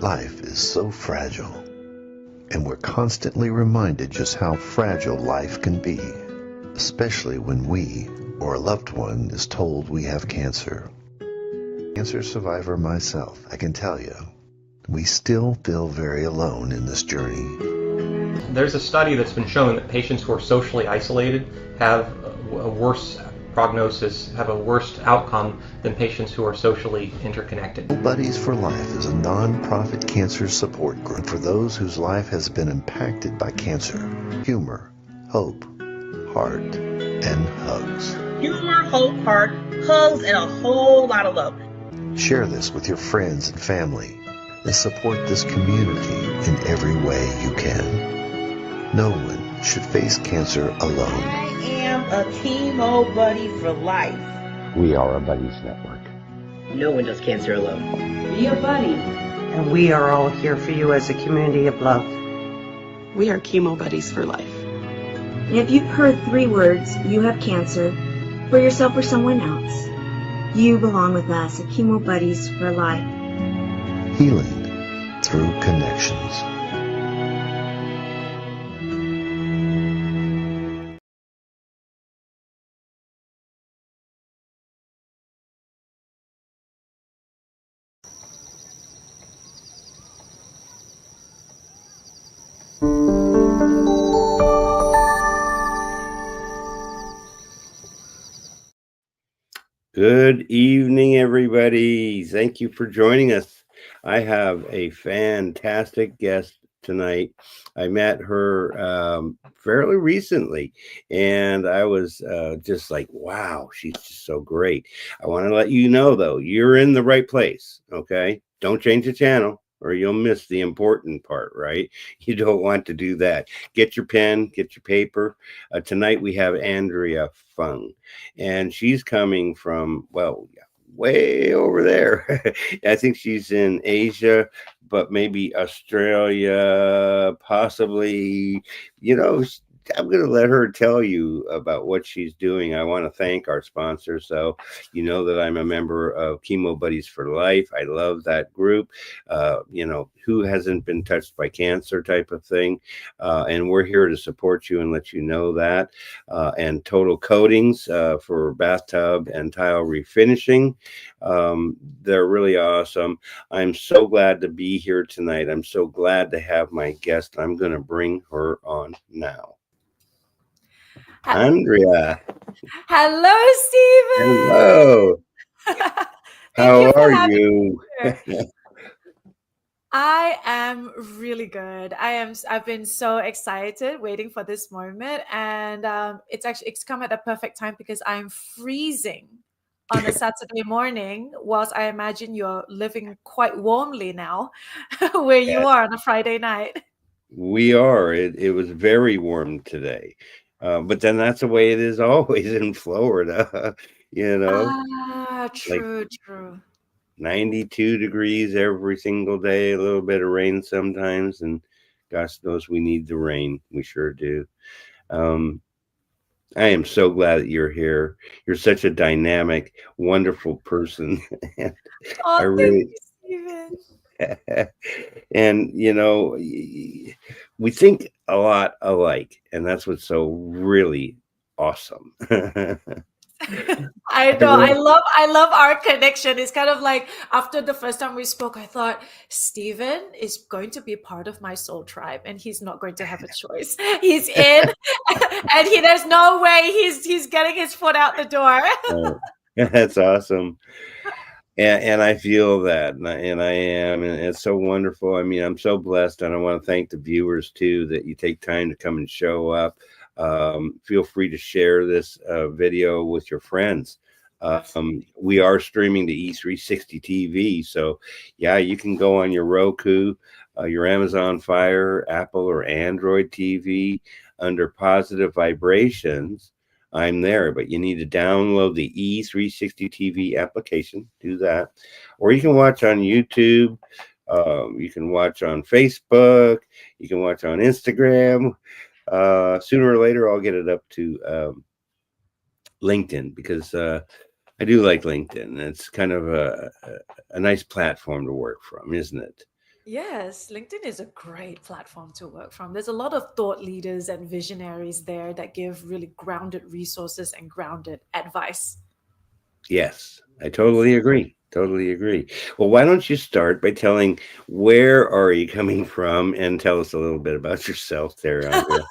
Life is so fragile, and we're constantly reminded just how fragile life can be, especially when we or a loved one is told we have cancer. Cancer survivor myself, I can tell you, we still feel very alone in this journey. There's a study that's been shown that patients who are socially isolated have a worse prognosis, have a worse outcome than patients who are socially interconnected. Buddies for Life is a non-profit cancer support group for those whose life has been impacted by cancer. Humor, hope, heart, and hugs. Humor, hope, heart, hugs, and a whole lot of love. Share this with your friends and family and support this community in every way you can. No one should face cancer alone. I am a chemo buddy for life. We are a buddies network. No one does cancer alone. Be a buddy. And we are all here for you as a community of love. We are chemo buddies for life. And if you've heard 3 words, you have cancer, for yourself or someone else, you belong with us at Chemo Buddies for Life. Healing through connections. Good evening, everybody. Thank you for joining us. I have a fantastic guest tonight. I met her fairly recently, and I was just like, wow, she's just so great. I want to let you know, though, you're in the right place, okay? Don't change the channel, or you'll miss the important part, right? You don't want to do that. Get your pen, get your paper. Tonight we have Andrea Fung, and she's coming from, well, way over there. I think she's in Asia, but maybe Australia, possibly, you know. I'm going to let her tell you about what she's doing. I want to thank our sponsor. So, you know that I'm a member of Chemo Buddies for Life. I love that group. You know, who hasn't been touched by cancer type of thing. And we're here to support you and let you know that. And Total Coatings for bathtub and tile refinishing. They're really awesome. I'm so glad to be here tonight. I'm so glad to have my guest. I'm going to bring her on now. Andrea. Hello, Stephen. Hello. How are you? I am really good. I've been so excited waiting for this moment, and it's come at a perfect time because I'm freezing on a Saturday morning, whilst I imagine you're living quite warmly now where you are on a Friday night. We are. It was very warm today. But then that's the way it is always in Florida, you know. True. 92 degrees every single day, a little bit of rain sometimes, and gosh knows we need the rain. We sure do. I am so glad that you're here. You're such a dynamic, wonderful person. I really, thank you, Stephen. And you know, we think a lot alike, and that's what's so really awesome. I know. I love our connection. It's kind of like after the first time we spoke, I thought Stephen is going to be part of my soul tribe, and he's not going to have a choice. He's in, and there's no way he's getting his foot out the door. That's awesome. And I feel that, and I am, and it's so wonderful. I mean, I'm so blessed, and I want to thank the viewers too that you take time to come and show up. Feel free to share this video with your friends. We are streaming to E360 TV, so yeah, you can go on your Roku, your Amazon Fire, Apple or Android TV under Positive Vibrations. I'm there, but you need to download the E360 TV application. Do that. Or you can watch on YouTube. You can watch on Facebook. You can watch on Instagram. Sooner or later, I'll get it up to LinkedIn because I do like LinkedIn. It's kind of a nice platform to work from, isn't it? Yes, LinkedIn is a great platform to work from. There's a lot of thought leaders and visionaries there that give really grounded resources and grounded advice. Yes, I totally agree. Totally agree. Well, why don't you start by telling where are you coming from and tell us a little bit about yourself there, Andrea.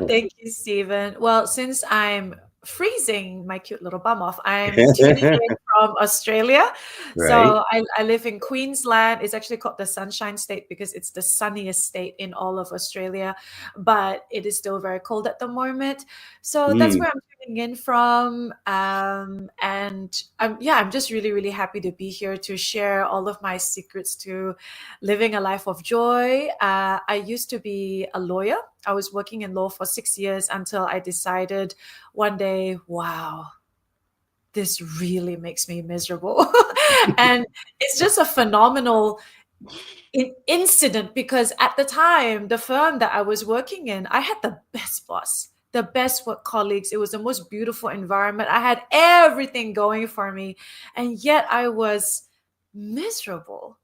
Thank you, Stephen. Well, since I'm freezing my cute little bum off, I'm tuning in from Australia. Right. So I live in Queensland. It's actually called the Sunshine State because it's the sunniest state in all of Australia, but it is still very cold at the moment. So that's Mm. where I'm tuning in from. And I'm just really, really happy to be here to share all of my secrets to living a life of joy. I used to be a lawyer. I was working in law for 6 years until I decided one day, wow, this really makes me miserable. And it's just a phenomenal incident because at the time, the firm that I was working in, I had the best boss, the best work colleagues. It was the most beautiful environment. I had everything going for me. And yet I was miserable.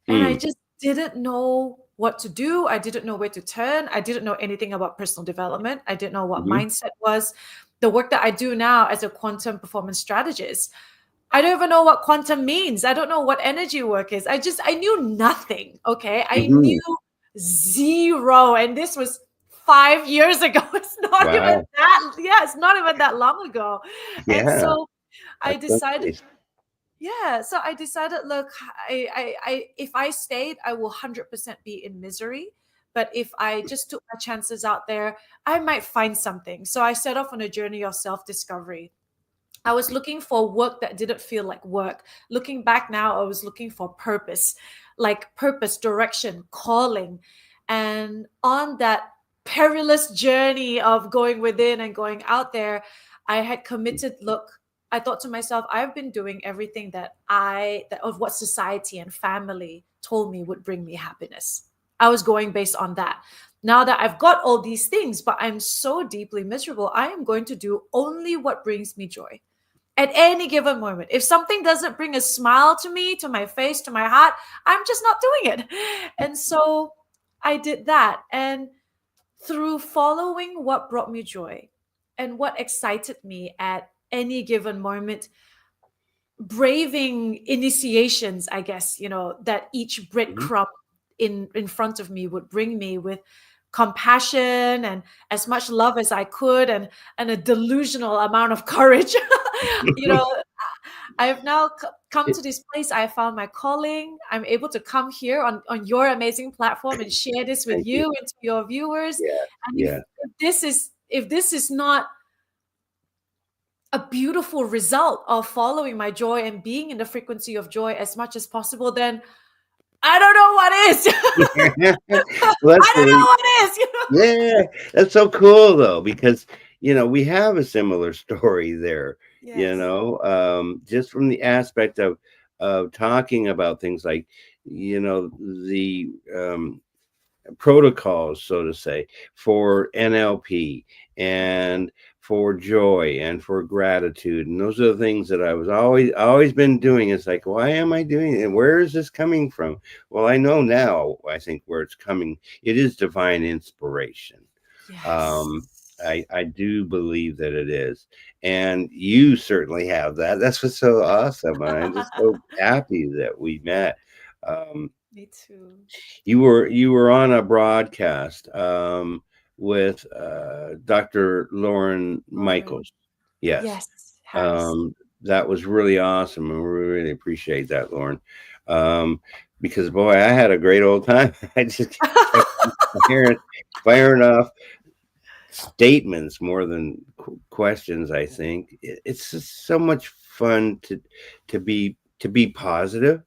And I Mm. just didn't know what to do. I didn't know where to turn. I didn't know anything about personal development. I didn't know what Mhm. mindset was. The work that I do now as a quantum performance strategist, I don't even know what quantum means. I don't know what energy work is. I knew nothing. Okay. I Mhm. knew zero. And this was 5 years ago. It's not even Wow. it's not even that long ago. And Yeah, so I that's so decided, nice. look, if I stayed, I will 100% be in misery. But if I just took my chances out there, I might find something. So I set off on a journey of self-discovery. I was looking for work that didn't feel like work. Looking back now, I was looking for purpose, like purpose, direction, calling. And on that perilous journey of going within and going out there, I had committed, look, I thought to myself, I've been doing everything that of what society and family told me would bring me happiness. I was going based on that. Now that I've got all these things, but I'm so deeply miserable, I am going to do only what brings me joy at any given moment. If something doesn't bring a smile to me, to my face, to my heart, I'm just not doing it. And so I did that. And through following what brought me joy and what excited me at any given moment, braving initiations, I guess, that each Mhm. breadcrumb in front of me would bring me with compassion and as much love as I could and a delusional amount of courage. you know I've now come to this place. I found my calling. I'm able to come here on your amazing platform and share this with Thank you. you and to your viewers. Yeah, And yeah. if this is not a beautiful result of following my joy and being in the frequency of joy as much as possible, then I don't know what is. Well, that's I don't know really, what is. yeah, that's so cool though, because we have a similar story there, Yes. just from the aspect of talking about things like, the protocols, so to say, for NLP and for joy and for gratitude. And those are the things that I was always been doing. It's like, why am I doing it? And where is this coming from? Well, I know now, I think where it's coming, it is divine inspiration. Yes. Um, I do believe that it is. And you certainly have that. That's what's so awesome. And I'm just so happy that we met. Um, Me too. you were on a broadcast with Dr. Lauren Lauren. Michaels. Yes. Yes, Harris. That was really awesome, and we really appreciate that, Lauren. Um, because boy, I had a great old time. I just kept firing off statements more than questions. I think it's just so much fun to be positive,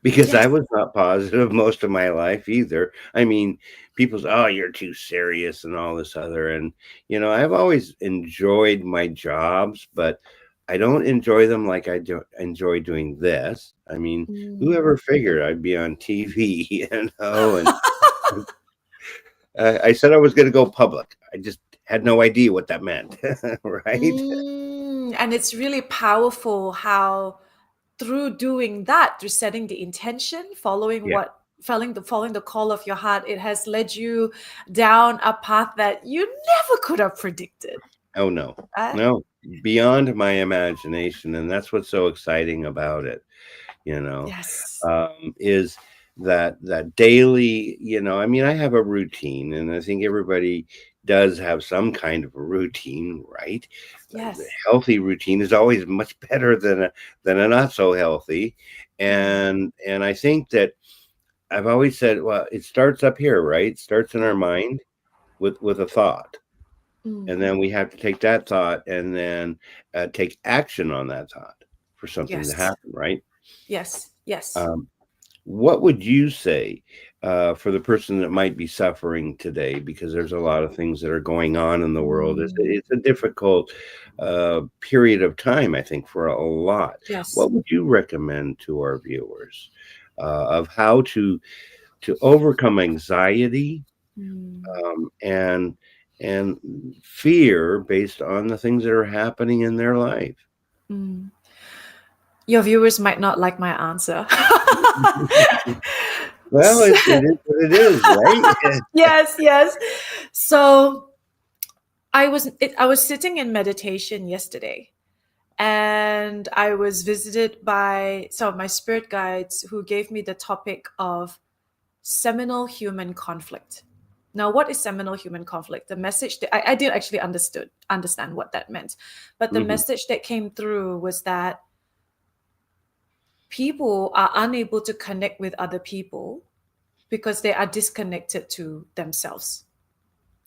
because I Yes. was not positive most of my life either. I mean, people say, "Oh, you're too serious," and all this other. And I've always enjoyed my jobs, but I don't enjoy them like I enjoy doing this. I mean, whoever Mm. figured I'd be on TV, And I said I was going to go public. I just had no idea what that meant, right? And it's really powerful how through doing that, through setting the intention, following Yeah. what following the call of your heart, it has led you down a path that you never could have predicted. Oh, no. Right? No, beyond my imagination. And that's what's so exciting about it, Yes. Is that daily, I mean, I have a routine, and I think everybody does have some kind of a routine, right? Yes. The healthy routine is always much better than a not so healthy. And I think that I've always said, well, it starts up here, right? It starts in our mind with a thought. And then we have to take that thought and then take action on that thought for something to happen, right? Yes. Yes. What would you say for the person that might be suffering today? Because there's a lot of things that are going on in the world. It's a difficult period of time, I think, for a lot. Yes. What would you recommend to our viewers of how to overcome anxiety and fear based on the things that are happening in their life? Your viewers might not like my answer. Well, it is what it is, right? Yes. So I was sitting in meditation yesterday, and I was visited by some of my spirit guides who gave me the topic of seminal human conflict. Now, what is seminal human conflict? The message that I didn't actually understand what that meant, but the message that came through was that people are unable to connect with other people because they are disconnected to themselves.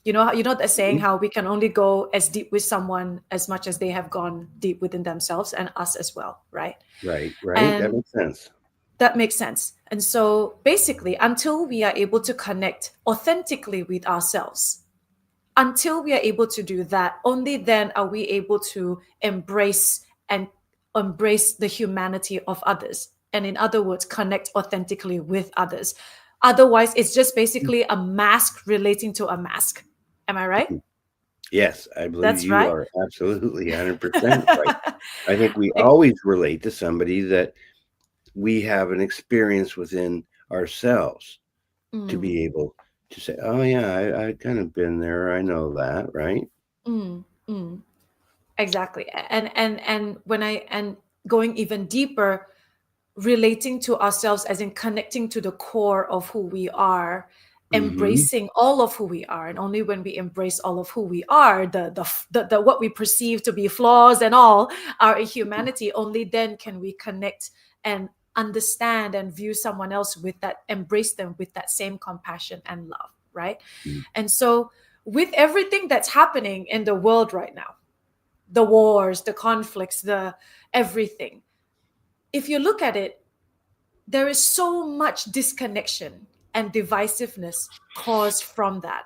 You know that saying, how we can only go as deep with someone as much as they have gone deep within themselves, and us as well, right? Right. And that makes sense. That makes sense. And so basically, until we are able to connect authentically with ourselves, until we are able to do that, only then are we able to embrace the humanity of others. And in other words, connect authentically with others. Otherwise, it's just basically a mask relating to a mask. Am I right? Yes, I believe That's you right. are absolutely 100% right. I think we always relate to somebody that we have an experience within ourselves to be able to say, oh yeah, I kind of been there. I know that, right? Exactly. And going even deeper, relating to ourselves as in connecting to the core of who we are, embracing all of who we are. And only when we embrace all of who we are, the what we perceive to be flaws and all our humanity, only then can we connect and understand and view someone else with that, embrace them with that same compassion and love, right? And so with everything that's happening in the world right now, the wars, the conflicts, the everything, if you look at it, there is so much disconnection and divisiveness caused from that.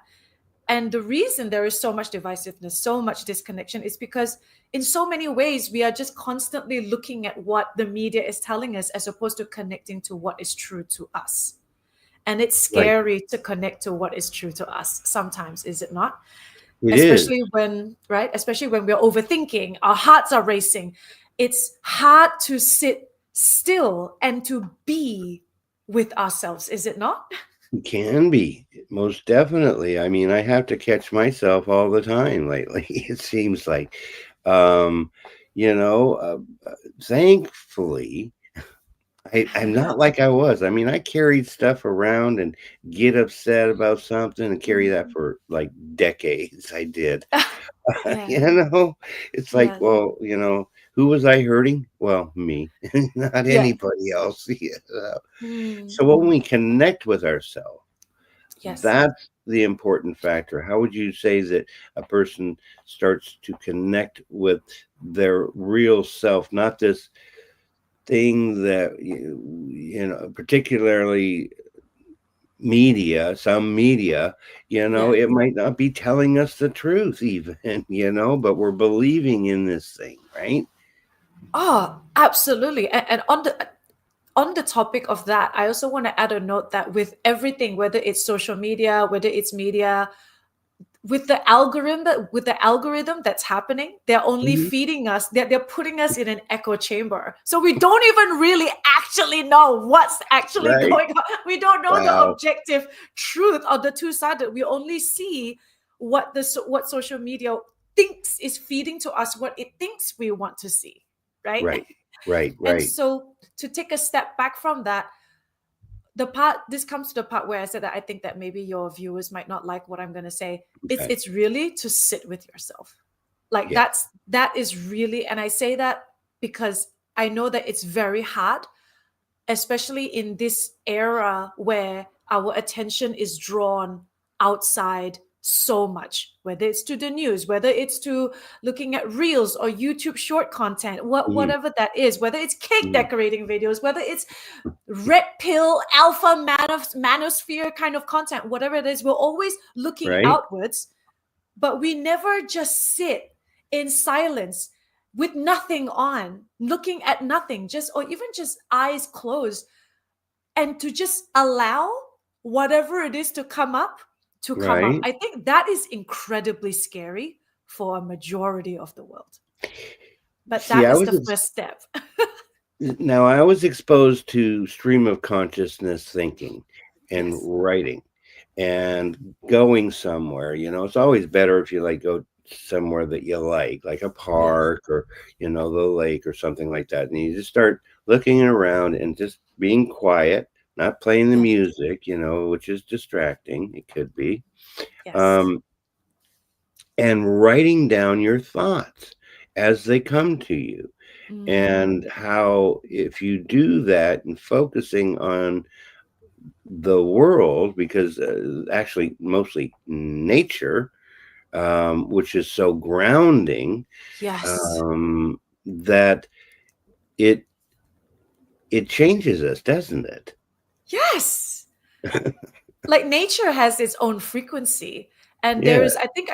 And the reason there is so much divisiveness, so much disconnection, is because in so many ways, we are just constantly looking at what the media is telling us as opposed to connecting to what is true to us. And it's scary to connect to what is true to us sometimes, is it not? Especially when we're overthinking, our hearts are racing. It's hard to sit still and to be with ourselves, is it not? It can be, most definitely. I mean, I have to catch myself all the time lately. It seems like, thankfully, I'm not like I was. I mean, I carried stuff around and get upset about something and carry that for like decades. I did. It's like, well, who was I hurting? Well, me, not anybody else. So when we connect with ourselves, that's the important factor. How would you say that a person starts to connect with their real self, not this thing that, particularly some media, it might not be telling us the truth even, but we're believing in this thing, right? Oh, absolutely. And on the topic of that, I also want to add a note that with everything, whether it's social media, whether it's media, with the algorithm that's happening, they're only feeding us, they're putting us in an echo chamber, so we don't even really actually know what's actually going on. We don't know the objective truth or the two-sided. We only see what social media thinks is feeding to us, what it thinks we want to see, right. And so to take a step back from that, this comes to the part where I said that I think that maybe your viewers might not like what I'm going to say. It's really to sit with yourself. Like that is really, and I say that because I know that it's very hard, especially in this era where our attention is drawn outside so much, whether it's to the news, whether it's to looking at reels or YouTube short content, whatever that is, whether it's cake decorating videos, whether it's red pill alpha manosphere kind of content, whatever it is, we're always looking outwards, but we never just sit in silence with nothing on, looking at nothing, or even just eyes closed, and to just allow whatever it is to come up. I think that is incredibly scary for a majority of the world. But that is the first step. Now, I was exposed to stream of consciousness thinking and writing and going somewhere. It's always better if you go somewhere that you like a park or, the lake or something like that. And you just start looking around and just being quiet, not playing the music, which is distracting. It could be. And writing down your thoughts as they come to you. And how, if you do that and focusing on the world, because actually mostly nature, which is so grounding, that it changes us, doesn't it? Yes. Like nature has its own frequency. And there's, I think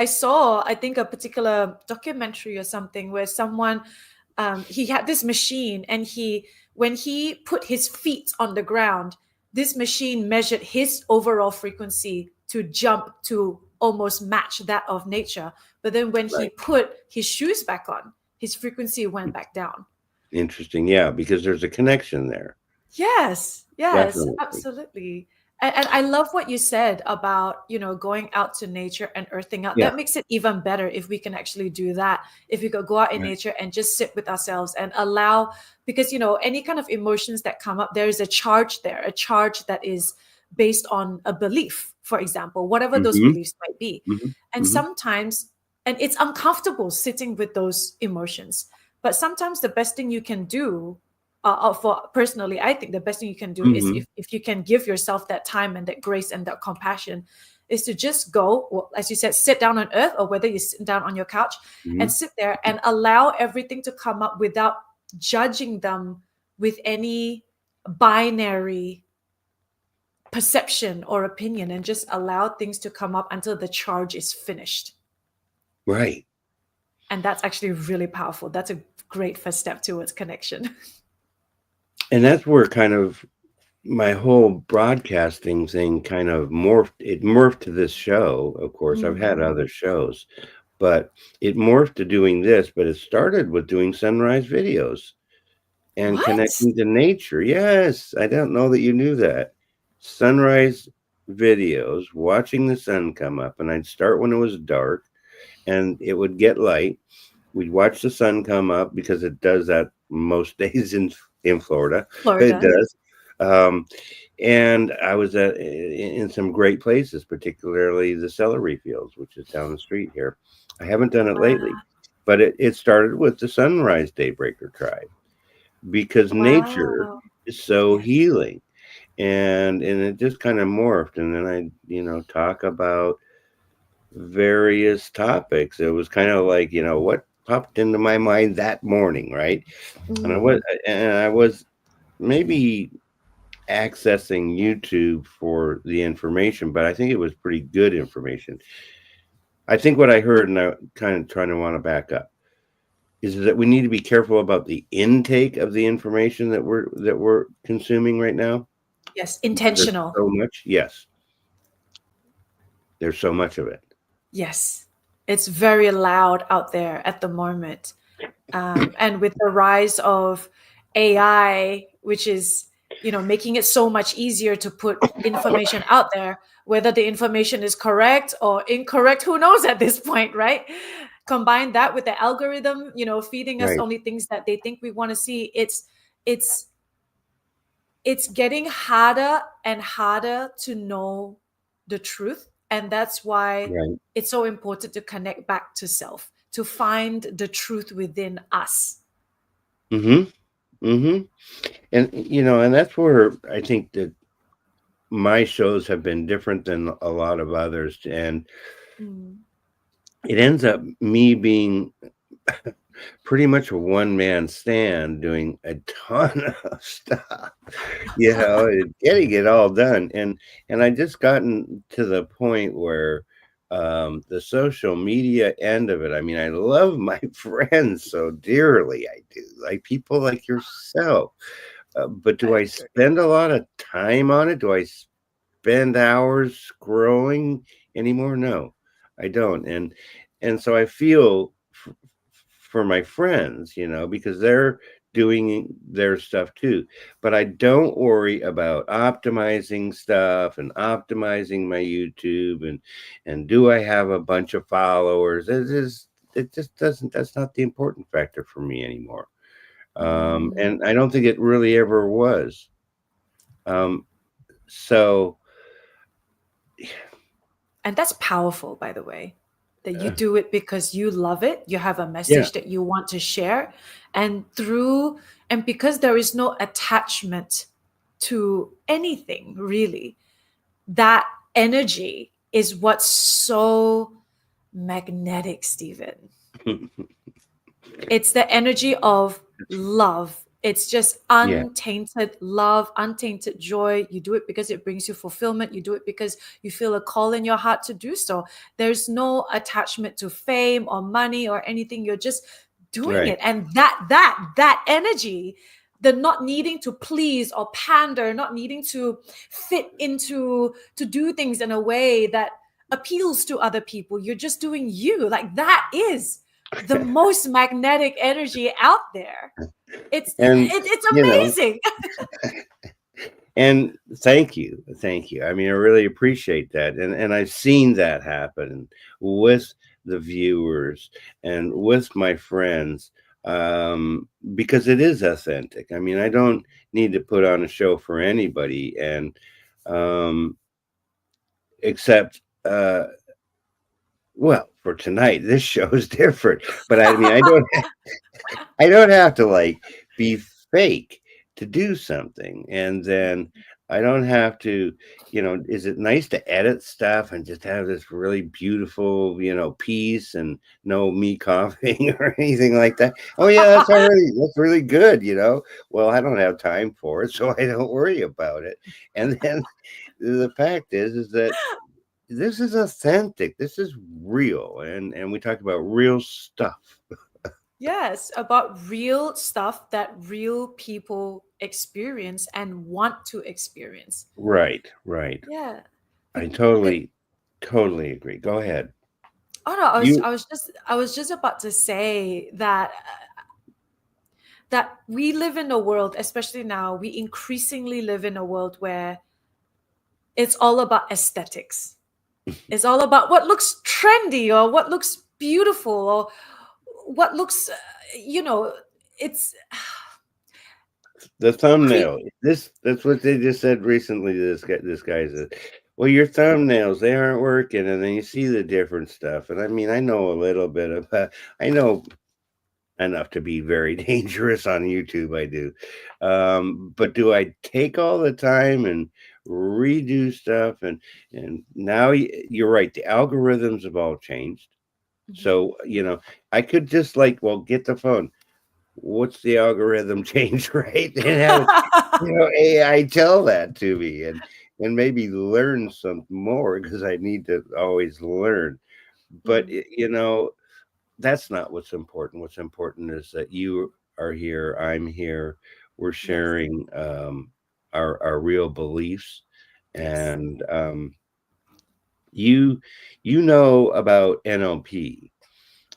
a particular documentary or something where someone, he had this machine, and when he put his feet on the ground, this machine measured his overall frequency to jump to almost match that of nature. But then when he put his shoes back on, his frequency went back down. Interesting. Yeah, because there's a connection there. Yes, Definitely. absolutely. And I love what you said about, going out to nature and earthing out. That makes it even better if we can actually do that. If we could go out in nature and just sit with ourselves and allow, because, any kind of emotions that come up, there is a charge there, a charge that is based on a belief, for example, whatever those beliefs might be. And sometimes, and it's uncomfortable sitting with those emotions, but sometimes the best thing you can do, personally, I think the best thing you can do is if you can give yourself that time and that grace and that compassion, is to just go, as you said, sit down on earth, or whether you sit down on your couch and sit there and allow everything to come up without judging them with any binary perception or opinion, and just allow things to come up until the charge is finished. Right. And that's actually really powerful. That's a great first step towards connection. And that's where kind of my whole broadcasting thing kind of morphed to this show. Of course, I've had other shows, but it morphed to doing this. But it started with doing sunrise videos and connecting to nature. Yes, I don't know that you knew that. Sunrise videos, watching the sun come up, and I'd start when it was dark and it would get light. We'd watch the sun come up, because it does that most days in Florida. It does. And I was in some great places, particularly the celery fields, which is down the street here. I haven't done it lately, but it started with the Sunrise Daybreaker Tribe, because nature is so healing, and it just kind of morphed. And then I talk about various topics. It was kind of like, what popped into my mind that morning, right? And I was maybe accessing YouTube for the information, but I think it was pretty good information. I think what I heard, and I kind of trying to want to back up, is that we need to be careful about the intake of the information that we're consuming right now. Yes, intentional. There's so much. Yes, there's so much of it. Yes, it's very loud out there at the moment. And with the rise of AI, which is, making it so much easier to put information out there, whether the information is correct or incorrect, who knows at this point, right? Combine that with the algorithm, feeding us Right. only things that they think we want to see. It's it's getting harder and harder to know the truth. And that's why Right. it's so important to connect back to self, to find the truth within us. Mm-hmm. Mm-hmm. And that's where I think that my shows have been different than a lot of others. And Mm. it ends up me being pretty much a one-man stand doing a ton of stuff, and getting it all done. And I just gotten to the point where the social media end of it, I mean, I love my friends so dearly. I do, like people like yourself. But do I I agree. spend a lot of time on it? Do I spend hours scrolling anymore? No, I don't. And so I feel for my friends, because they're doing their stuff too. But I don't worry about optimizing stuff and optimizing my YouTube and do I have a bunch of followers? It just doesn't, that's not the important factor for me anymore. Mm. And I don't think it really ever was. So And that's powerful, by the way, that you do it because you love it. You have a yeah, message that you want to share. And because there is no attachment to anything really, that energy is what's so magnetic, Stephen. It's the energy of love. It's just yeah, untainted love, untainted joy. You do it because it brings you fulfillment. You do it because you feel a call in your heart to do so. There's no attachment to fame or money or anything. You're just doing right. it. And that energy, the not needing to please or pander, not needing to fit into to do things in a way that appeals to other people. You're just doing you. Like that is the most magnetic energy out there. And It's you know, amazing. and thank you. I mean, I really appreciate that, and I've seen that happen with the viewers and with my friends, because it is authentic. I mean, I don't need to put on a show for anybody, and um, except well, for tonight, this show is different. But I mean, I don't have to like be fake to do something. And then I don't have to, is it nice to edit stuff and just have this really beautiful, piece and no me coughing or anything like that? Oh yeah, that's really good. Well, I don't have time for it, so I don't worry about it. And then the fact is that this is authentic. This is real. And we talk about real stuff. Yes, about real stuff that real people experience and want to experience. Right, right. Yeah. I Be- be- totally agree. Go ahead. oh no, You I was just about to say that we live in a world, especially now, we increasingly live in a world where it's all about aesthetics. It's all about what looks trendy or what looks beautiful or what looks, you know, it's the cre- thumbnail. That's what they just said recently. This guy said, well, your thumbnails, they aren't working, and then you see the different stuff. And I mean, I know a little bit about I know enough to be very dangerous on YouTube. I do. But do I take all the time and redo stuff? And now you're right. The algorithms have all changed. Mhm. So, I could just like, well, get the phone. What's the algorithm change, right? And have, AI tell that to me and maybe learn some more because I need to always learn. But, Mm, that's not what's important. What's important is that you are here, I'm here, we're yes, sharing our real beliefs, yes. and you know about NLP,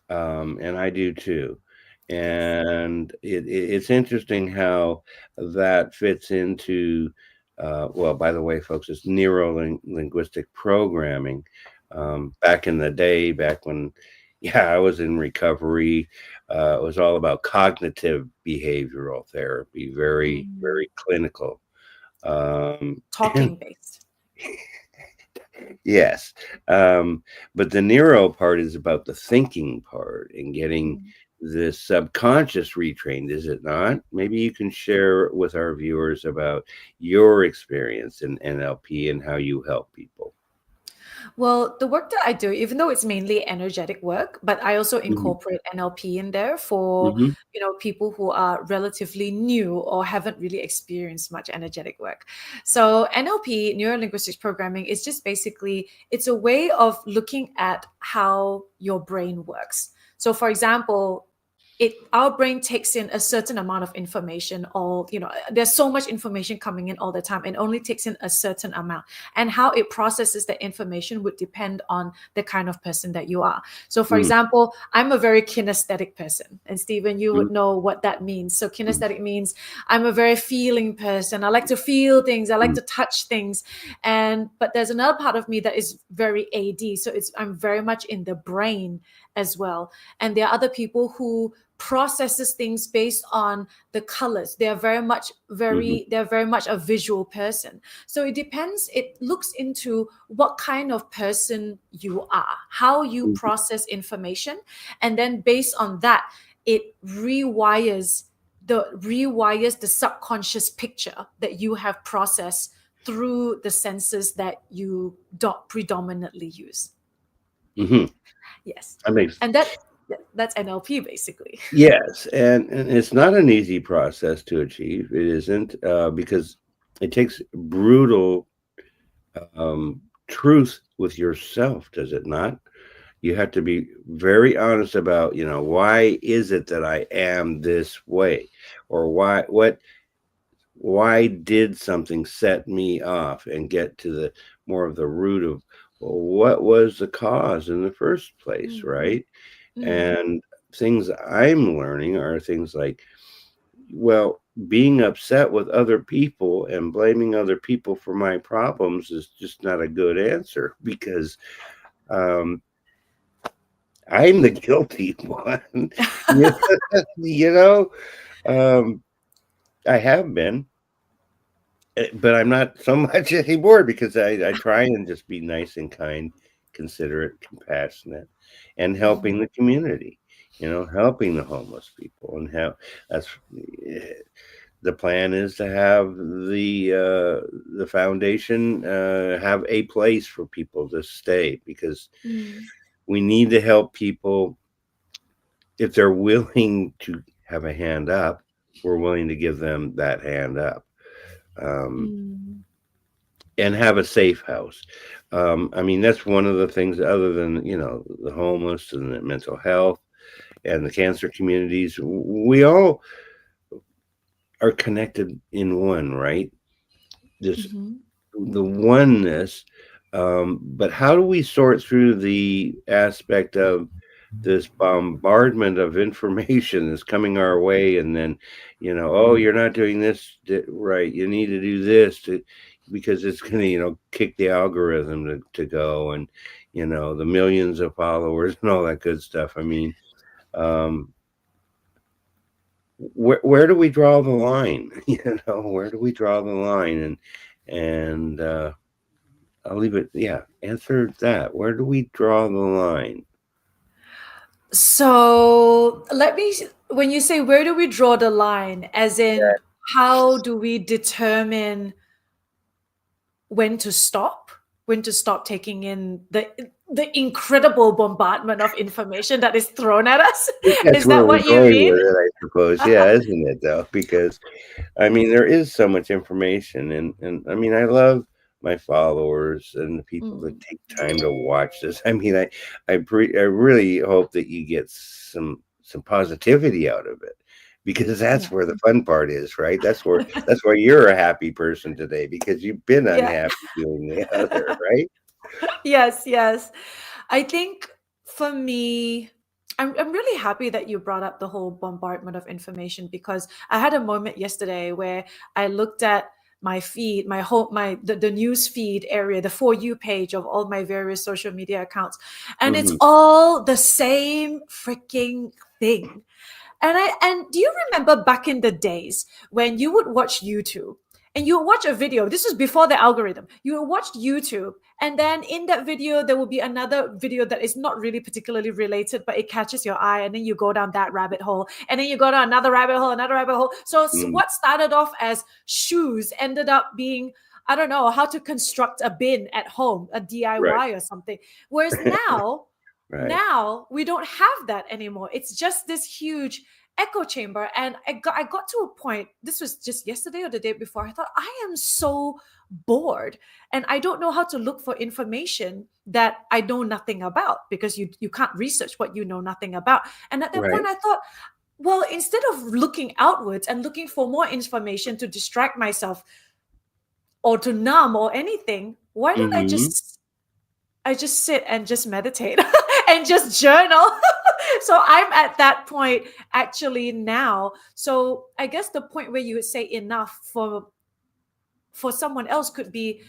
and I do too. And it's interesting how that fits into, well, by the way, folks, it's neuro-linguistic programming. Back in the day, back when, yeah, I was in recovery, it was all about cognitive behavioral therapy, very, very clinical. And Talking based. yes. But the neuro part is about the thinking part and getting the subconscious retrained, is it not? Maybe you can share with our viewers about your experience in NLP and how you help people. Well, the work that I do, even though it's mainly energetic work, but I also Mhm. incorporate NLP in there for, Mhm. people who are relatively new or haven't really experienced much energetic work. So NLP, neuro linguistics programming, is just basically, it's a way of looking at how your brain works. So for example, our brain takes in a certain amount of information, or there's so much information coming in all the time, and only takes in a certain amount, and how it processes the information would depend on the kind of person that you are. So for Mhm. example, I'm a very kinesthetic person, and Stephen, you Mhm. would know what that means. So Mhm. kinesthetic means I'm a very feeling person. I like to feel things, I like to touch things. But there's another part of me that is very AD, so I'm very much in the brain as well. And there are other people who processes things based on the colors. They're very much Mhm. a visual person. So it depends. It looks into what kind of person you are, how you Mhm. process information, and then based on that, it rewires the subconscious picture that you have processed through the senses that you predominantly use. Mhm. Yes. That makes And that's NLP basically. Yes, and it's not an easy process to achieve. It isn't, because it takes brutal truth with yourself, does it not? You have to be very honest about, why is it that I am this way, or why did something set me off, and get to the more of the root of, well, what was the cause in the first place, right? And things I'm learning are things like, well, being upset with other people and blaming other people for my problems is just not a good answer, because um, I'm the guilty one. you, you know, um, I have been, but I'm not so much anymore, because I try and just be nice and kind, considerate, compassionate, and helping the community, helping the homeless people, and how that's the plan is to have the foundation have a place for people to stay, because we need to help people. If they're willing to have a hand up, we're willing to give them that hand up, and have a safe house. I mean, that's one of the things, other than, the homeless and the mental health and the cancer communities, we all are connected in one, right? This The oneness. But how do we sort through the aspect of this bombardment of information that's coming our way, and then, oh, you're not doing this right, you need to do this because it's going to, kick the algorithm to go, and, the millions of followers and all that good stuff. I mean, um, where do we draw the line? Where do we draw the line? And I'll leave it. Yeah, answer that. Where do we draw the line? So when you say where do we draw the line, as in how do we determine when to stop taking in the incredible bombardment of information that is thrown at us? That's Is where that we're what you going mean? with it, I suppose. Yeah, isn't it though? Because I mean, there is so much information, and I mean, I love my followers and the people that take time to watch this. I mean, I really hope that you get some positivity out of it, because that's Yeah. where the fun part is, right? That's why you're a happy person today, because you've been Yeah. unhappy doing the other, right? Yes, yes. I think for me, I'm really happy that you brought up the whole bombardment of information, because I had a moment yesterday where I looked at my feed, my whole the news feed area, the For You page of all my various social media accounts, and it's Hmm. all the same freaking thing. And do you remember back in the days when you would watch YouTube and you would watch a video? This was before the algorithm. You would watch YouTube, and then in that video there will be another video that is not really particularly related, but it catches your eye, and then you go down that rabbit hole, and then you go down another rabbit hole, another rabbit hole. So what started off as shoes ended up being, I don't know, how to construct a bin at home, a Right. DIY or something. Whereas now, Right. now we don't have that anymore. It's just this huge echo chamber. And I got to a point, this was just yesterday or the day before, I thought, I am so bored and I don't know how to look for information that I know nothing about, because you can't research what you know nothing about. And at that Right. point I thought, well, instead of looking outwards and looking for more information to distract myself or to numb or anything, why don't Hmm. I just sit and just meditate and just journal. So I'm at that point actually now. So I guess the point where you would say enough for someone else could be,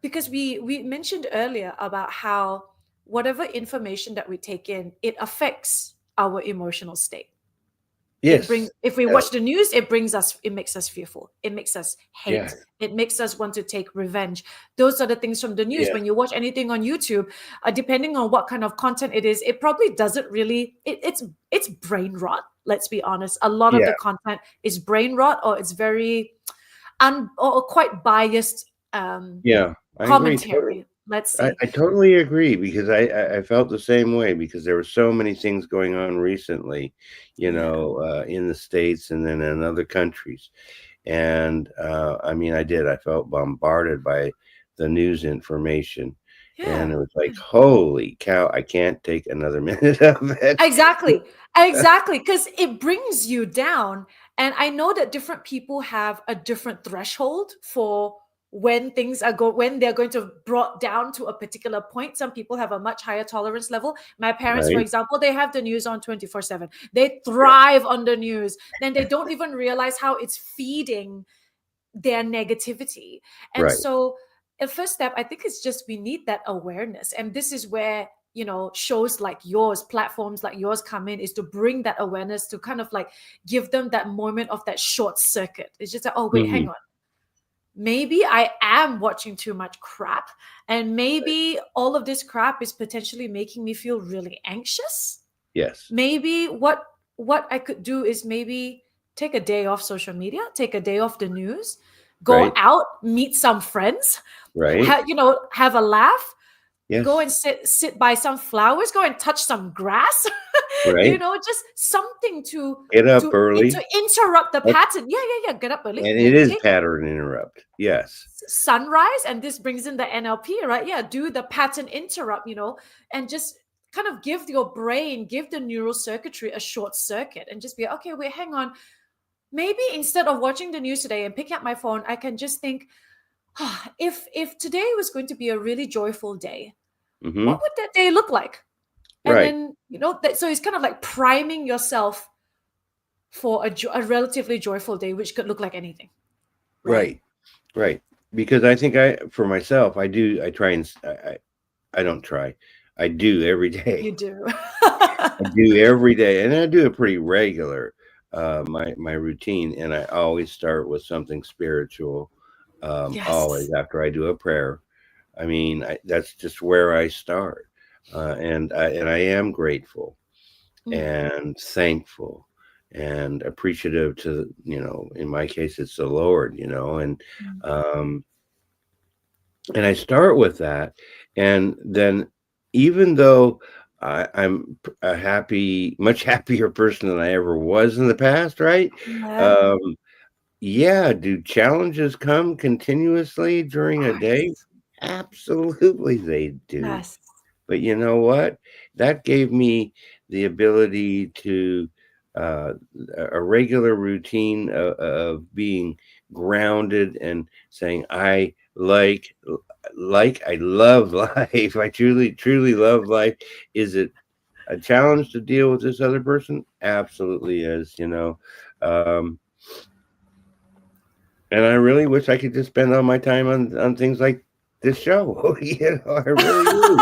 because we mentioned earlier about how whatever information that we take in, it affects our emotional state. It brings, Yes. if we Yes. watch the news, it makes us fearful, it makes us hate, Yes. it makes us want to take revenge. Those are the things from the news. Yes. When you watch anything on YouTube, depending on what kind of content it is, it probably doesn't really, it's brain rot. Let's be honest, a lot of Yeah. the content is brain rot, or it's very or quite biased Yeah. I agree. commentary, let's I, say. I totally agree, because I felt the same way, because there were so many things going on recently, Yeah. in the States and then in other countries. And I mean, I felt bombarded by the news information. And Yeah. it was like, holy cow, I can't take another minute of it. Exactly. Exactly. Because it brings you down. And I know that different people have a different threshold for when things are when they're going to brought down to a particular point. Some people have a much higher tolerance level. My parents, for Right. example, they have the news on 24/7. They thrive on the news. Then they don't even realize how it's feeding their negativity. And Right. so a first step, I think, is just we need that awareness. And this is where, shows like yours, platforms like yours come in, is to bring that awareness, to kind of like give them that moment of that short circuit. It's just like, oh wait, hang Hmm. on, maybe I am watching too much crap, and maybe all of this crap is potentially making me feel really anxious. Yes. Maybe what I could do is maybe take a day off social media, take a day off the news, go Right. out, meet some friends, Right. have a laugh, go and Yes. sit by some flowers, go and touch some grass, Right. just something to Get up to early. interrupt the That's, pattern. Yeah, get up early, and it is meditate, pattern interrupt. Yes. sunrise, and this brings in the NLP, right? Yeah, do the pattern interrupt, and just kind of give your brain, give the neural circuitry a short circuit, and just be okay, wait, hang on, maybe instead of watching the news today and picking up my phone, I can just think, if today was going to be a really joyful day, what Hmm. would that day look like? And Right. then so it's kind of like priming yourself for a relatively joyful day, which could look like anything, right? Right. Right. Because I think for myself, I try and, I don't try. I do every day. You do. I do every day, and I do it pretty regular. My routine, and I always start with something spiritual. Always Yes. after I do a prayer. I mean, that's just where I start, and I am grateful Mm, and thankful and appreciative to, in my case, it's the Lord, mm. um, and I start with that, and then even though I'm a much happier person than I ever was in the past, right? Yeah. Um, yeah, do challenges come continuously during a day? Yes. Absolutely, they do. Yes. But you know what? That gave me the ability to uh, a regular routine of being grounded and saying, like I love life. I truly love life. Is it a challenge to deal with this other person? Absolutely is, and I really wish I could just spend all my time on things like this show. I really do.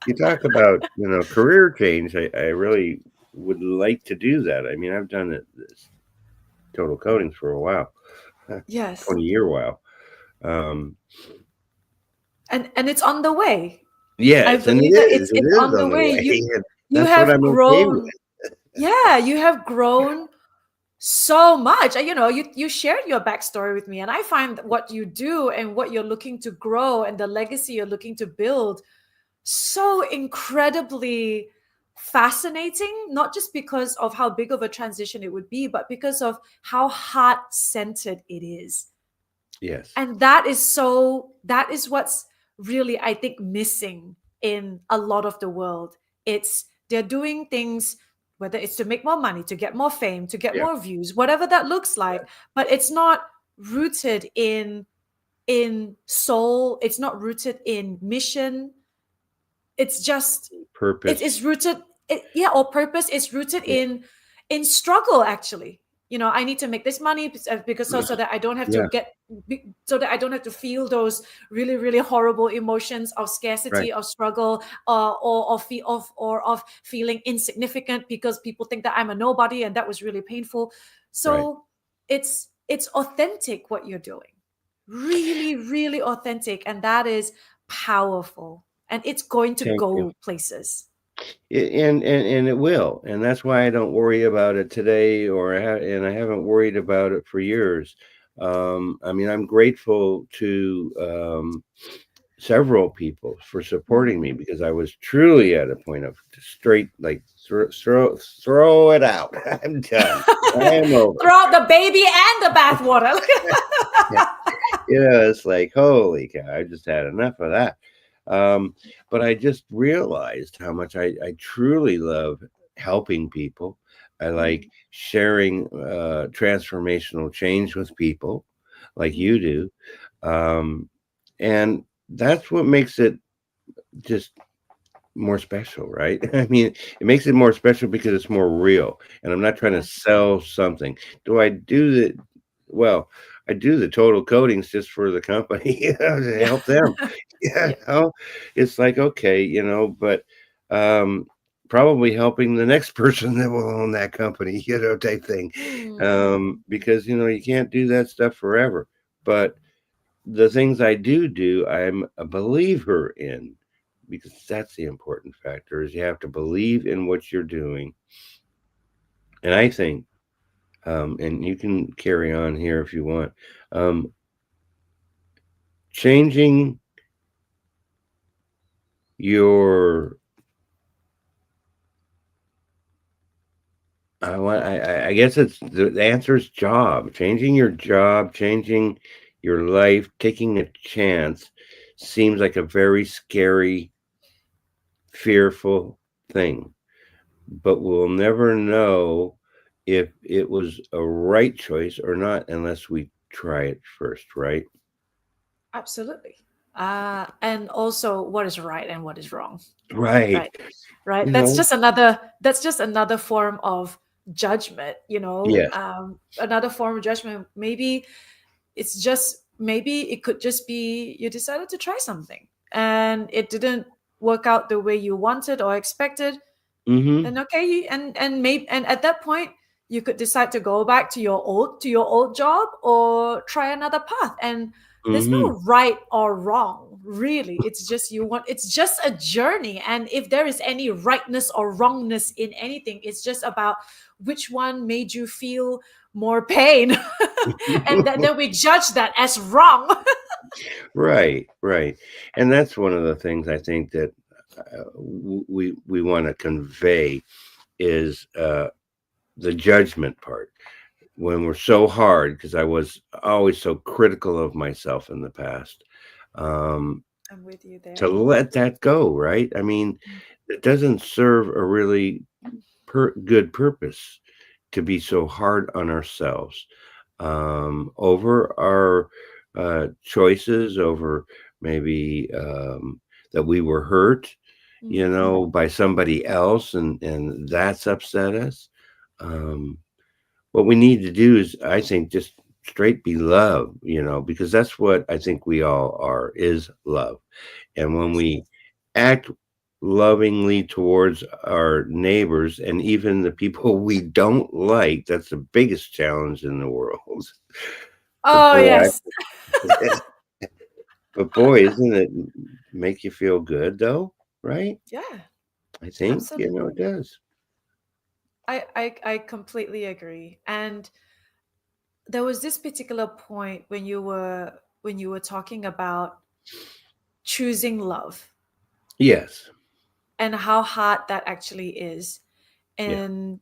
You talk about, career change. I really would like to do that. I mean, I've done this total coatings for a while, Yes. 20-year while. And it's on the way. I Yes, and believe it that is. It it's is on the on the way. way. And You that's what have I'm okay with. grown. Yeah, you have grown so much. You shared your backstory with me, and I find that what you do and what you're looking to grow and the legacy you're looking to build so incredibly fascinating, not just because of how big of a transition it would be, but because of how heart-centered it is. Yes. And that is what's really, I think, missing in a lot of the world. It's they're doing things, whether it's to make more money, to get more fame, to get Yeah. more views, whatever that looks like, but it's not rooted in soul, it's not rooted in mission. It's just Purpose. it's rooted or purpose. It's rooted in struggle, actually. I need to make this money because so that I don't have to so that I don't have to feel those really, really horrible emotions of scarcity, Right. of struggle, of feeling insignificant because people think that I'm a nobody, and that was really painful. So it's authentic what you're doing, really, really authentic, and that is powerful, and it's going to Thank you. go places. And it will, and that's why I don't worry about it today, and I haven't worried about it for years. I mean, I'm grateful to several people for supporting me, because I was truly at a point of straight, like, throw it out. I'm done. I'm over. Throw out the baby and the bathwater. It's like, holy cow, I just had enough of that. But I just realized how much I truly love helping people. I like sharing transformational change with people like you do. And that's what makes it just more special, right? I mean, it makes it more special because it's more real. And I'm not trying to sell something. Do I do the well, I do the total coatings just for the company, to help them. It's like, okay, but probably helping the next person that will own that company, type thing. Because you can't do that stuff forever. But the things I do, I'm a believer in, because that's the important factor, is you have to believe in what you're doing. And I think, and you can carry on here if you want, changing your I guess it's the answer is job. Changing your job, changing your life, taking a chance seems like a very scary, fearful thing. But we'll never know if it was a right choice or not unless we try it first, right? Absolutely. And also what is right and what is wrong. Right. Right. That's just another form of judgment, Yes. Another form of judgment. Maybe it could just be you decided to try something and it didn't work out the way you wanted or expected. And okay, and at that point you could decide to go back to your old job or try another path. And there's no right or wrong, really. It's just a journey. And if there is any rightness or wrongness in anything, it's just about which one made you feel more pain. And then we judge that as wrong. Right. And that's one of the things I think that we want to convey is the judgment part. When we're so hard, because I was always so critical of myself in the past, I'm with you there. to let that go, right? I mean, it doesn't serve a really good purpose to be so hard on ourselves over our choices over maybe that we were hurt, by somebody else, and that's upset us. What we need to do is, I think, just straight be love, because that's what I think we all are, is love. And when we act lovingly towards our neighbors and even the people we don't like, that's the biggest challenge in the world. Oh, yes. But boy, isn't it make you feel good though, right? Yeah, I think absolutely. it does. I completely agree. And there was this particular point when you were talking about choosing love Yes. and how hard that actually is. Yeah. And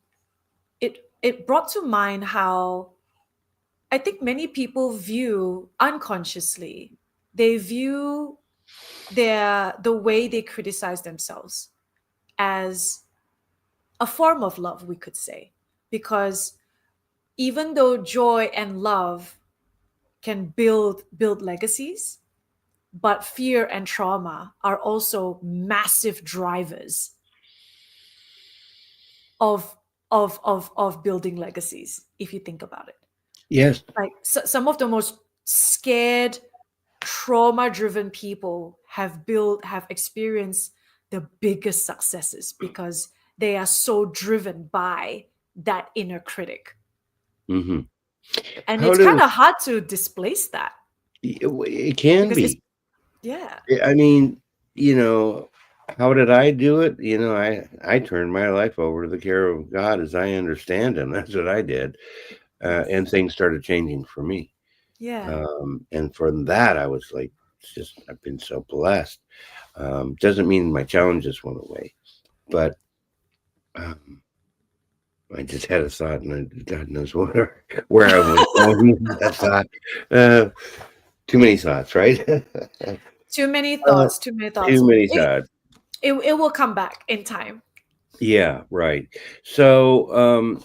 it brought to mind how I think many people view unconsciously, they view the way they criticize themselves as a form of love, we could say. Because even though joy and love can build legacies, but fear and trauma are also massive drivers of building legacies, if you think about it. Yes. Like some of the most scared, trauma-driven people have experienced the biggest successes because they are so driven by that inner critic. Mm-hmm. And it's kind of hard to displace that. It can be. Yeah. I mean, how did I do it? I turned my life over to the care of God as I understand Him. That's what I did. And things started changing for me. Yeah. And from that, I was like, I've been so blessed. Doesn't mean my challenges went away, but I just had a thought, and God knows where I was going with that thought. Too many thoughts, right? Too many thoughts. Too many thoughts. It will come back in time. Yeah, right. So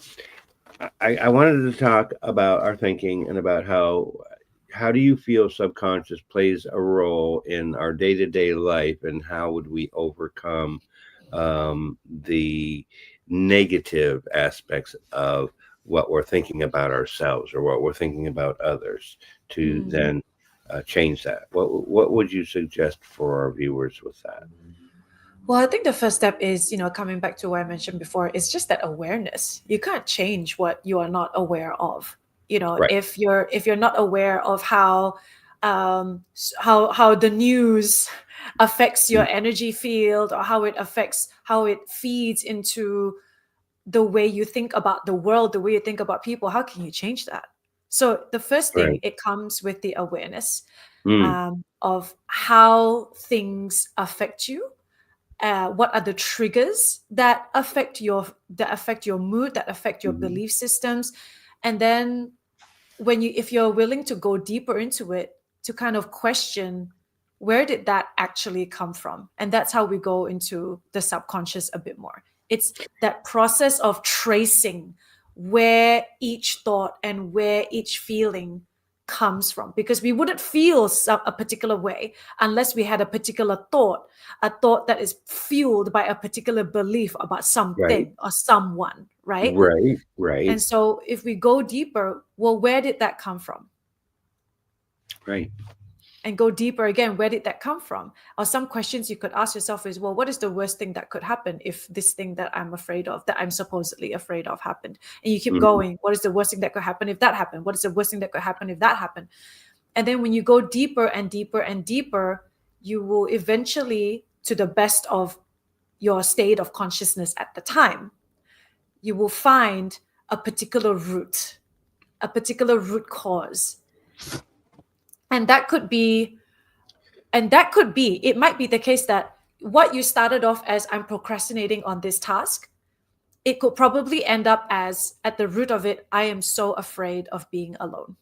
I wanted to talk about our thinking and about how do you feel subconscious plays a role in our day-to-day life, and how would we overcome the negative aspects of what we're thinking about ourselves or what we're thinking about others to then change that? What would you suggest for our viewers with that? Well, I think the first step is, coming back to what I mentioned before, it's just that awareness. You can't change what you are not aware of. Right. If you're not aware of how the news affects your energy field, or how it feeds into the way you think about the world, the way you think about people, how can you change that? So the first thing, it comes with the awareness of how things affect you. What are the triggers that affect your mood, that affect your belief systems? And then if you're willing to go deeper into it, to kind of question, where did that actually come from? And that's how we go into the subconscious a bit more. It's that process of tracing where each thought and where each feeling comes from, because we wouldn't feel a particular way unless we had a particular thought, a thought that is fueled by a particular belief about something or someone, right? Right. And so if we go deeper, well, where did that come from? Right. And go deeper again, where did that come from? Or some questions you could ask yourself is, well, what is the worst thing that could happen if this thing that I'm afraid of, that I'm supposedly afraid of, happened? And you keep going, what is the worst thing that could happen if that happened? What is the worst thing that could happen if that happened? And then when you go deeper and deeper and deeper, you will eventually, to the best of your state of consciousness at the time, you will find a particular root cause. And that could be, it might be the case that what you started off as, I'm procrastinating on this task, it could probably end up as, at the root of it, I am so afraid of being alone.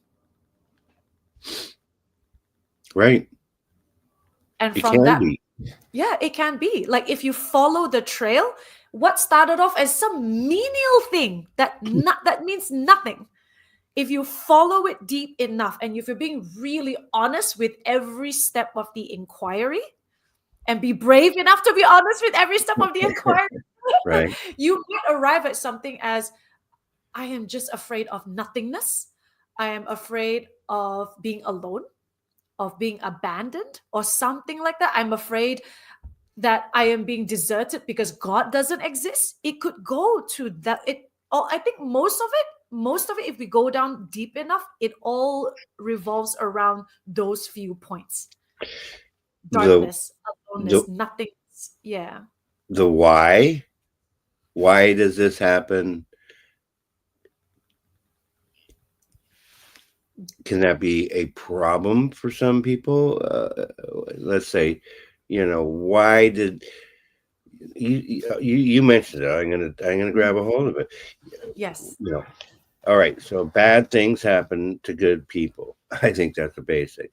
Right. And from that, yeah, it can be. Like, if you follow the trail, what started off as some menial thing that means nothing if you follow it deep enough, and if you're being really honest with every step of the inquiry, and be brave enough to be honest with every step of the inquiry, Right. you might arrive at something as, I am just afraid of nothingness. I am afraid of being alone, of being abandoned, or something like that. I'm afraid that I am being deserted because God doesn't exist. It could go to that. I think most of it, if we go down deep enough, it all revolves around those few points. The Darkness, aloneness, the nothingness. Yeah. the why. Why does this happen? Can that be a problem for some people? Let's say, why did you mentioned it? I'm gonna grab a hold of it. Yes. All right. So bad things happen to good people. I think that's a basic.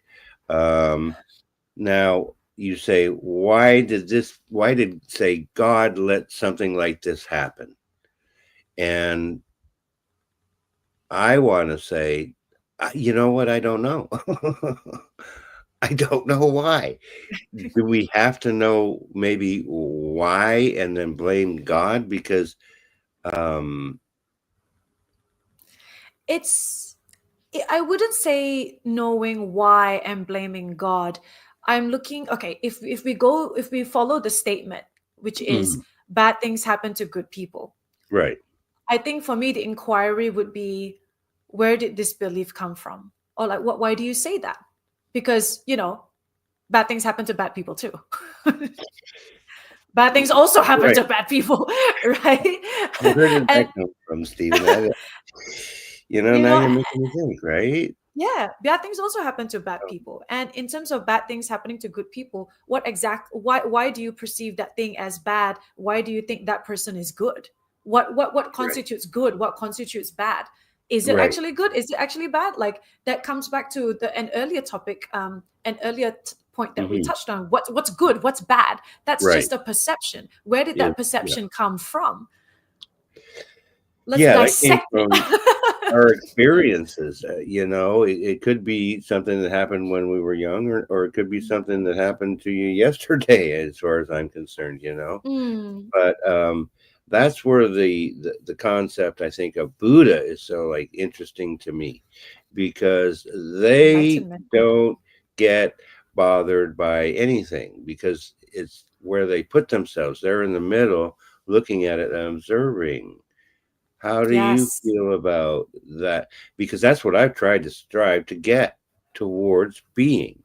Now you say, why did say God let something like this happen? And I want to say, you know what? I don't know. I don't know why. Do we have to know maybe why and then blame God? Because I wouldn't say knowing why and blaming God. I'm looking, okay, if we follow the statement, which is bad things happen to good people. right. I think for me the inquiry would be, where did this belief come from? Or like, why do you say that? Because, bad things happen to bad people too. Bad things also happen to bad people, right? Where did that And come from, Stephen? Now you're making me think, right? yeah, bad things also happen to bad people. And in terms of bad things happening to good people, why do you perceive that thing as bad? Why do you think that person is good? What constitutes good? What constitutes bad? Is it Right. actually good? Is it actually bad? Like, that comes back to an earlier topic, an earlier point that we touched on. What's good? What's bad? That's Right. just a perception. Where did that perception come from? Let's That came dissect from our experiences. It could be something that happened when we were young, or it could be something that happened to you yesterday, as far as I'm concerned. But that's where the concept, I think, of Buddha is so like interesting to me, because they Enlightenment. don't get bothered by anything, because it's where they put themselves. They're in the middle, looking at it and observing. How do you Yes. feel about that? Because that's what I've tried to strive to get towards, being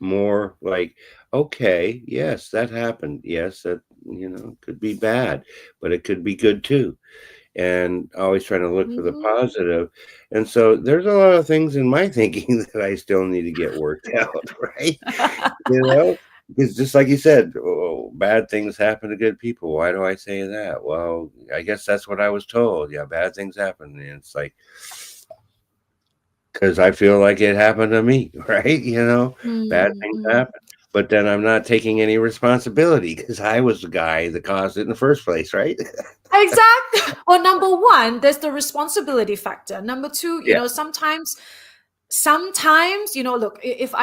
more like, okay, yes, that happened. Yes, that could be bad, but it could be good too. And always trying to look for the positive. And so there's a lot of things in my thinking that I still need to get worked out, right? Because just like you said, bad things happen to good people. Why do I say that? Well, I guess that's what I was told. Yeah, bad things happen. And it's like, because I feel like it happened to me, right? Bad things happen. But then I'm not taking any responsibility, because I was the guy that caused it in the first place, right? Exactly. Well, number one, there's the responsibility factor. Number two, sometimes, look, if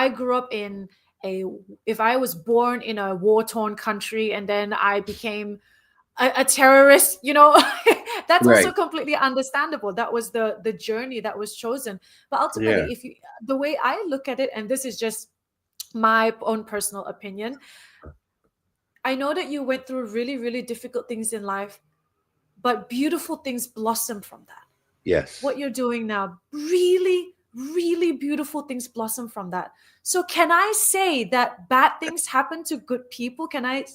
I was born in a war-torn country and then I became a terrorist, that's also completely understandable. That was the journey that was chosen. But ultimately, the way I look at it, and this is just my own personal opinion, I know that you went through really, really difficult things in life, but beautiful things blossom from that. Yes. What you're doing now, really, really beautiful things blossom from that. So can I say that bad things happen to good people? Can I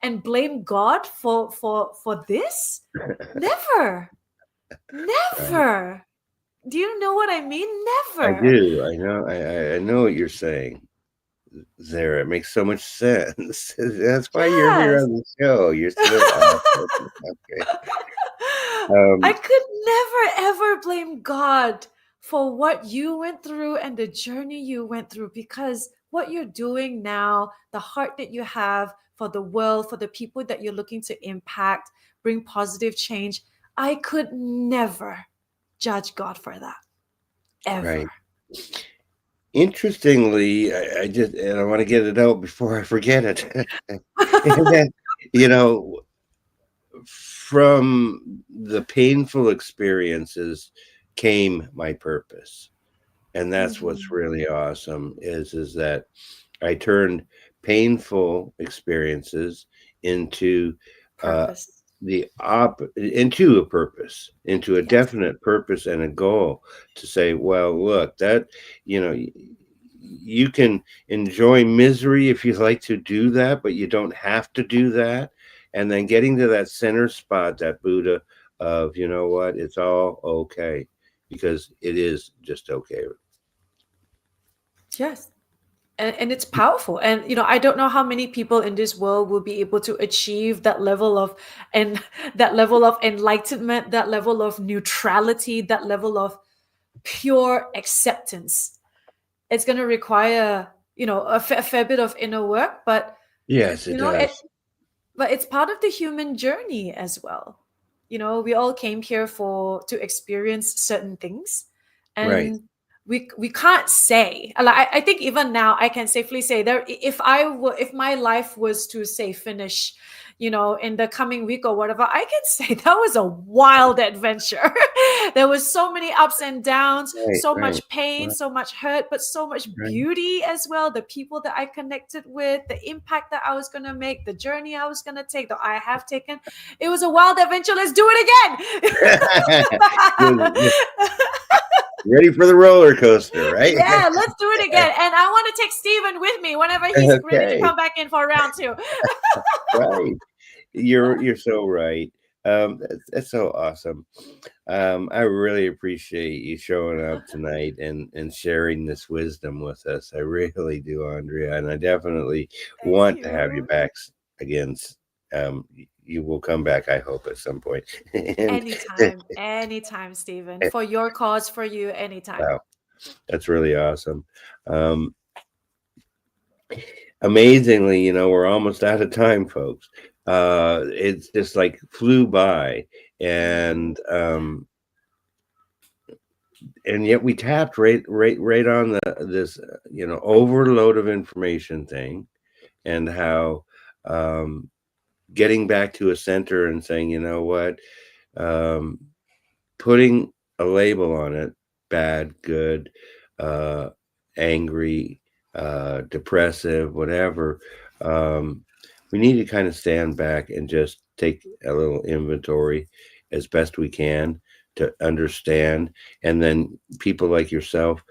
and blame God for this? Never. Never. Do you know what I mean? Never. I do. I know. I know what you're saying there. It makes so much sense. That's why you're here on the show. You're so awesome. Okay. I could never ever blame God for what you went through and the journey you went through, because what you're doing now, the heart that you have for the world, for the people that you're looking to impact, bring positive change, I could never judge God for that. ever. Right. Interestingly, I want to get it out before I forget it. And then, you know, from the painful experiences came my purpose. And that's what's really awesome is that I turned painful experiences into Purpose. into a purpose, into a Yes. definite purpose and a goal to say, well, look, that, you know, you can enjoy misery if you like to do that, but you don't have to do that. And then getting to that center spot, that Buddha of, you know what, it's all okay, because it is just okay. Yes. And it's powerful. And I don't know how many people in this world will be able to achieve that level of enlightenment, that level of neutrality, that level of pure acceptance. It's going to require a fair bit of inner work, but Yes, it does. but it's part of the human journey as well. We all came here to experience certain things, Right. and we can't say, like, I think even now I can safely say, there if my life was to say finish in the coming week or whatever, I can say that was a wild adventure. There was so many ups and downs, so much pain, so much hurt, but so much beauty as well. The people that I connected with, the impact that I was going to make, the journey I was going to take, that I have taken. It was a wild adventure. Let's do it again. Ready for the roller coaster, right? Yeah, let's do it again. And I want to take Steven with me whenever he's ready to come back in for round 2. Right. You're so right. That's so awesome. I really appreciate you showing up tonight and sharing this wisdom with us. I really do, Andrea, and I definitely want to have you back again. You will come back, I hope, at some point. Anytime, Steven. For your cause, for you, anytime. Wow, that's really awesome. Amazingly, we're almost out of time, folks. It's just like flew by, and yet we tapped right on this overload of information thing, and how getting back to a center and saying, you know what, putting a label on it, bad, good, angry, depressive, whatever, we need to kind of stand back and just take a little inventory as best we can to understand. And then people like yourself,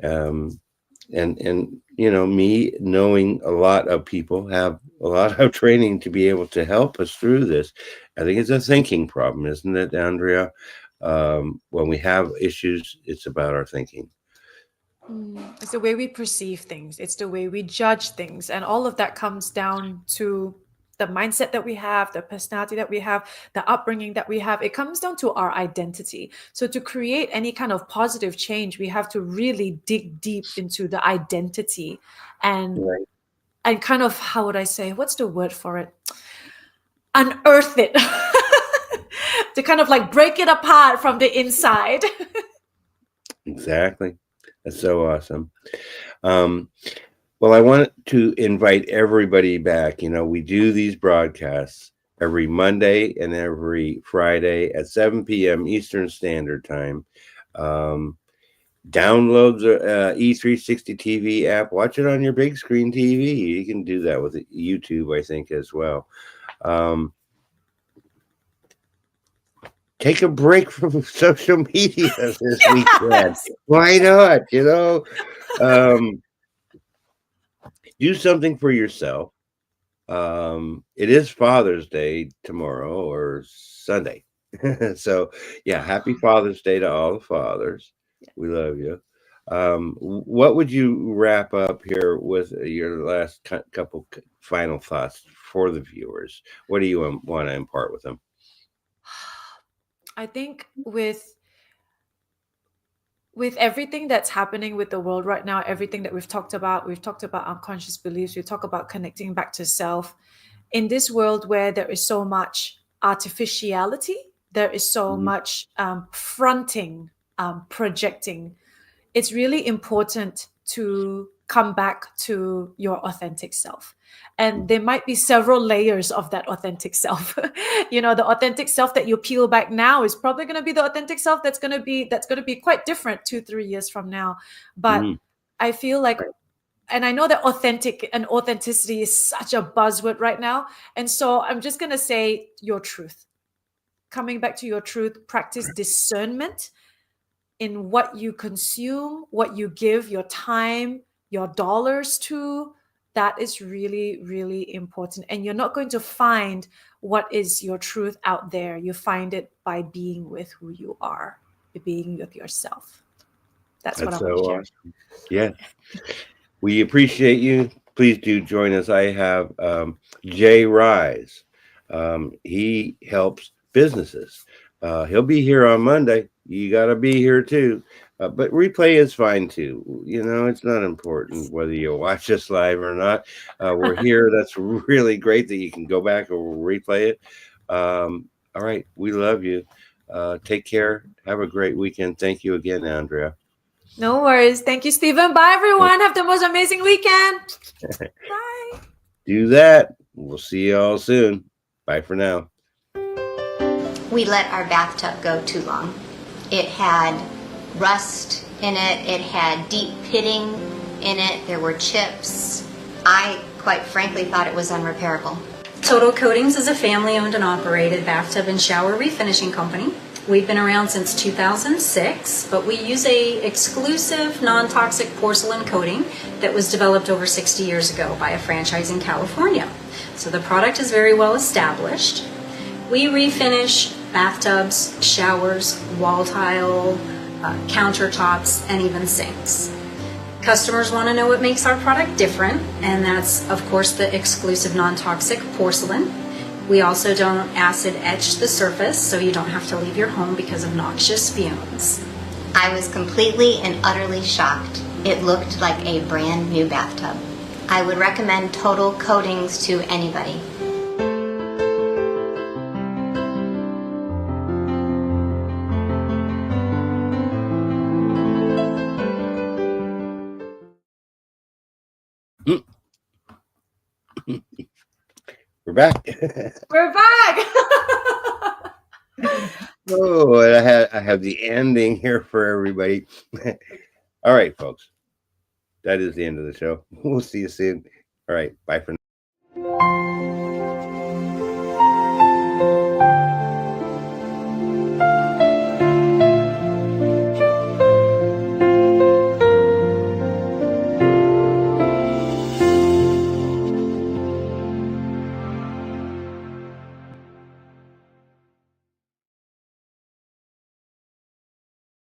and me knowing a lot of people have a lot of training to be able to help us through this. I think it's a thinking problem, isn't it, Andrea? When we have issues, it's about our thinking. It's the way we perceive things. It's the way we judge things. And all of that comes down to the mindset that we have, the personality that we have, the upbringing that we have. It comes down to our identity. So to create any kind of positive change, we have to really dig deep into the identity and kind of, how would I say, what's the word for it? Unearth it. To kind of like break it apart from the inside. Exactly. That's so awesome. Well, I want to invite everybody back. We do these broadcasts every Monday and every Friday at 7 p.m. Eastern Standard Time. Download the E360 TV app. Watch it on your big screen TV. You can do that with YouTube, I think, as well. Take a break from social media this weekend. Why not? Do something for yourself. It is Father's Day tomorrow or Sunday. So, yeah, happy Father's Day to all the fathers. We love you. What would you wrap up here with your last couple final thoughts for the viewers? What do you want to impart with them? I think with everything that's happening with the world right now, everything that we've talked about unconscious beliefs, we talk about connecting back to self. In this world where there is so much artificiality, there is so much fronting, projecting, it's really important to come back to your authentic self. And there might be several layers of that authentic self. The authentic self that you peel back now is probably going to be the authentic self that's going to be quite different 2-3 years from now. But I feel like, and I know that authentic and authenticity is such a buzzword right now. And so I'm just going to say your truth. Coming back to your truth, practice discernment in what you consume, what you give your time, your dollars to. That is really, really important. And you're not going to find what is your truth out there. You find it by being with who you are, being with yourself. That's what I want to share. Awesome. Yeah. We appreciate you. Please do join us. I have Jay Rise. He helps businesses. He'll be here on Monday. You got to be here too. But replay is fine too. It's not important whether you watch us live or not. We're here. That's really great that you can go back or replay it. All right. We love you. Take care. Have a great weekend. Thank you again, Andrea. No worries. Thank you, Stephen. Bye, everyone. Have the most amazing weekend. Bye. Do that. We'll see you all soon. Bye for now. We let our bathtub go too long. It had rust in it. It had deep pitting in it. There were chips. I, quite frankly, thought it was unrepairable. Total Coatings is a family-owned and operated bathtub and shower refinishing company. We've been around since 2006, but we use a exclusive non-toxic porcelain coating that was developed over 60 years ago by a franchise in California. So the product is very well established. We refinish bathtubs, showers, wall tile, countertops, and even sinks. Customers want to know what makes our product different, and that's, of course, the exclusive non-toxic porcelain. We also don't acid etch the surface, so you don't have to leave your home because of noxious fumes. I was completely and utterly shocked. It looked like a brand new bathtub. I would recommend Total Coatings to anybody. We're back. We're back. Oh, and I have the ending here for everybody. All right, folks. That is the end of the show. We'll see you soon. All right. Bye for now.